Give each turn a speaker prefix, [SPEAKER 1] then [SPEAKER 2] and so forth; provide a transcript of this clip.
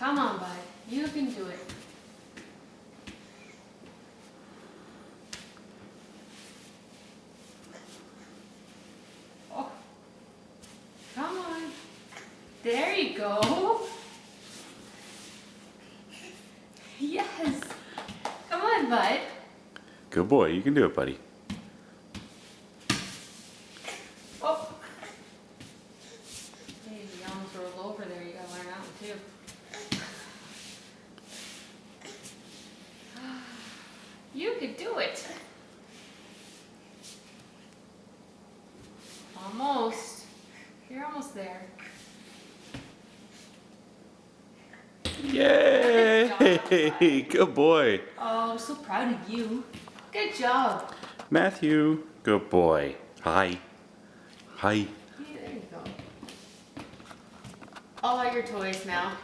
[SPEAKER 1] Come on, bud. You can do it. Oh. Come on. There you go. Yes. Come on, bud.
[SPEAKER 2] Good boy. You can do it, buddy.
[SPEAKER 1] Oh. Hey, you almost rolled over there. You gotta learn that one too. You could do it. Almost. You're almost there.
[SPEAKER 2] Yay!
[SPEAKER 1] Good job,
[SPEAKER 2] Good boy.
[SPEAKER 1] Oh, so proud of you. Good job.
[SPEAKER 2] Matthew. Good boy. Hi. Hi.
[SPEAKER 1] Yeah, there you go. All your toys now.